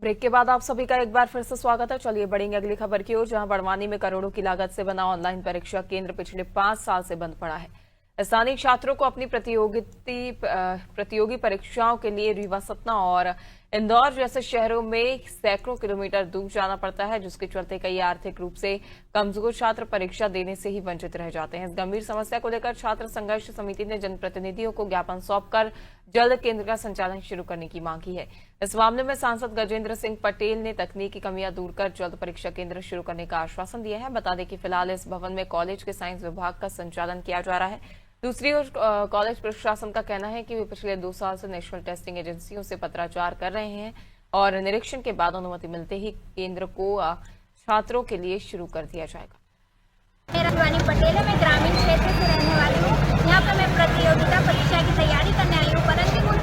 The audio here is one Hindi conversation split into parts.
ब्रेक के बाद आप सभी का एक बार फिर से स्वागत है। चलिए बढ़ेंगे अगली खबर की ओर, जहां बड़वानी में करोड़ों की लागत से बना ऑनलाइन परीक्षा केंद्र पिछले 5 साल से बंद पड़ा है। स्थानीय छात्रों को अपनी प्रतियोगी परीक्षाओं के लिए रीवा, सतना और इंदौर जैसे शहरों में सैकड़ों किलोमीटर दूर जाना पड़ता है, जिसके चलते कई आर्थिक रूप से कमजोर छात्र परीक्षा देने से ही वंचित रह जाते हैं। इस गंभीर समस्या को लेकर छात्र संघर्ष समिति ने जनप्रतिनिधियों को ज्ञापन सौंपकर जल्द केंद्र का संचालन शुरू करने की मांग की है। इस मामले में सांसद गजेंद्र सिंह पटेल ने तकनीकी कमियां दूर कर जल्द परीक्षा केंद्र शुरू करने का आश्वासन दिया है। बता दें कि फिलहाल इस भवन में कॉलेज के साइंस विभाग का संचालन किया जा रहा है। दूसरी ओर कॉलेज प्रशासन का कहना है कि वे पिछले 2 साल से नेशनल टेस्टिंग एजेंसियों से पत्राचार कर रहे हैं और निरीक्षण के बाद अनुमति मिलते ही केंद्र को छात्रों के लिए शुरू कर दिया जाएगा। मेरा शिवानी पटेल है, मैं ग्रामीण क्षेत्र से रहने वाली हूँ। यहाँ पर मैं प्रतियोगिता परीक्षा की तैयारी करने आई हूँ, परंतु कुछ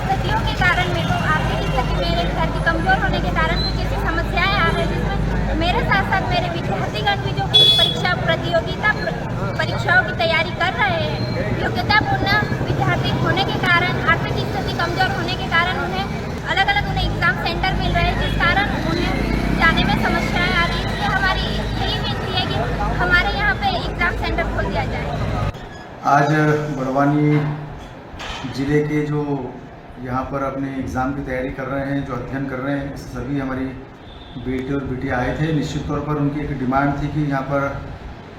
स्थितियों के कारण मेरे को आर्थिक स्थिति मेरे घर की कमजोर होने के कारण कुछ ऐसी समस्याएं आ रही हैं, जिसमें मेरे साथ साथ मेरे विद्यार्थीगण भी जो परीक्षा प्रतियोगिता परीक्षाओं की तैयारी कर रहे हैं, योग्यतापूर्ण विद्यार्थी होने के कारण, आर्थिक स्थिति कमजोर होने के कारण उन्हें अलग अलग एग्जाम सेंटर मिल रहे हैं, जिस कारण उन्हें जाने में समस्याएं आ रही है। इसलिए हमारी यही विनती है कि हमारे यहाँ पे एग्जाम सेंटर खोल दिया जाए। आज बड़वानी ज़िले के जो यहाँ पर अपने एग्ज़ाम की तैयारी कर रहे हैं, जो अध्ययन कर रहे हैं, सभी हमारी बेटे और बेटियाँ आए थे। निश्चित तौर पर उनकी एक डिमांड थी कि यहाँ पर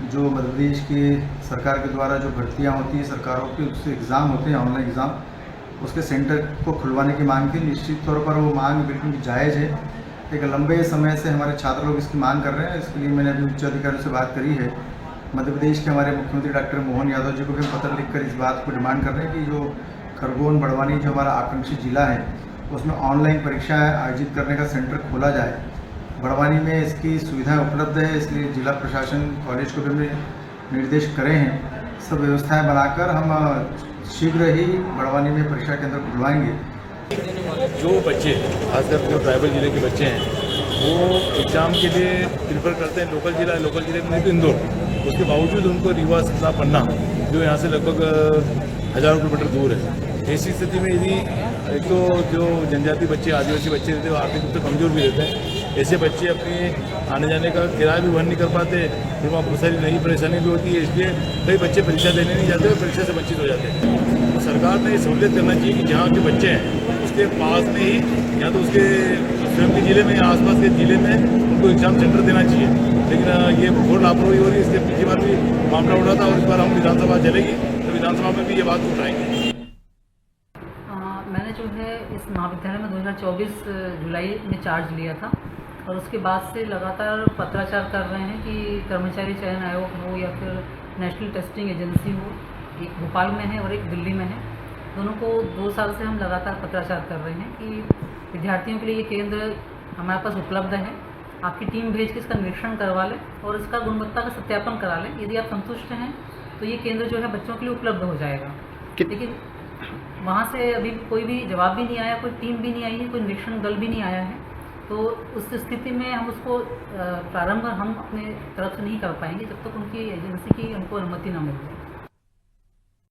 जो मध्य प्रदेश की सरकार के द्वारा जो भर्तियाँ होती हैं सरकारों के, उससे एग्ज़ाम होते हैं ऑनलाइन एग्ज़ाम, उसके सेंटर को खुलवाने की मांग थी। निश्चित तौर पर वो मांग बिल्कुल जायज़ है। एक लंबे समय से हमारे छात्र लोग इसकी मांग कर रहे हैं। इसके लिए मैंने अभी उच्च अधिकारियों से बात करी है। मध्य प्रदेश के हमारे मुख्यमंत्री डॉक्टर मोहन यादव जी को भी पत्र लिखकर इस बात को डिमांड कर रहे हैं कि जो खरगोन बड़वानी जो हमारा आकांक्षी जिला है, उसमें ऑनलाइन परीक्षा आयोजित करने का सेंटर खोला जाए। बड़वानी में इसकी सुविधाएं उपलब्ध है, इसलिए जिला प्रशासन कॉलेज को भी हमने निर्देश करे हैं। सब व्यवस्थाएं बनाकर हम शीघ्र ही बड़वानी में परीक्षा केंद्र खुलवाएंगे। जो बच्चे खासकर जो ट्राइबल जिले के बच्चे हैं वो एग्ज़ाम के लिए प्रिफर करते हैं लोकल जिले में तो इंदौर, उसके बावजूद उनको रीवा, सतना, पन्ना जो यहाँ से लगभग हज़ारों किलोमीटर दूर है। ऐसी स्थिति में यदि एक तो जो जनजाति बच्चे, आदिवासी बच्चे रहते हैं वो आर्थिक रूप से कमज़ोर भी रहते हैं। ऐसे बच्चे अपने आने जाने का किराया भी वहन नहीं कर पाते, फिर वहाँ बहुत सारी नई परेशानी भी होती है। इसलिए कई बच्चे परीक्षा देने नहीं जाते और परीक्षा से वंचित हो जाते हैं। तो सरकार ने सहूलियत करना चाहिए कि जहाँ के बच्चे हैं उसके पास में ही या तो उसके स्वयं के ज़िले में या आसपास के ज़िले में उनको एग्ज़ाम सेंटर देना चाहिए। लेकिन ये बहुत लापरवाही हो रही है। इसके पिछली बार भी मामला उठा था और इस बार हम विधानसभा चलेगी तो विधानसभा में भी ये बात उठाएंगे। मैंने जो है इस महाविद्यालय में 2024 जुलाई में चार्ज लिया था और उसके बाद से लगातार पत्राचार कर रहे हैं कि कर्मचारी चयन आयोग हो या फिर नेशनल टेस्टिंग एजेंसी हो, एक भोपाल में है और एक दिल्ली में है। दोनों को 2 साल से हम लगातार पत्राचार कर रहे हैं कि विद्यार्थियों के लिए ये केंद्र हमारे पास उपलब्ध है, आपकी टीम भेज के इसका निरीक्षण करवा लें और इसका गुणवत्ता का सत्यापन करा लें। यदि आप संतुष्ट हैं तो ये केंद्र जो है बच्चों के लिए उपलब्ध हो जाएगा। लेकिन वहाँ से अभी कोई भी जवाब भी नहीं आया, कोई टीम भी नहीं आई है, कोई निरीक्षण दल भी नहीं आया है। तो उस स्थिति में हम उसको प्रारंभ हम अपने तरफ से नहीं कर पाएंगे जब तक उनकी एजेंसी की उनको अनुमति न मिले।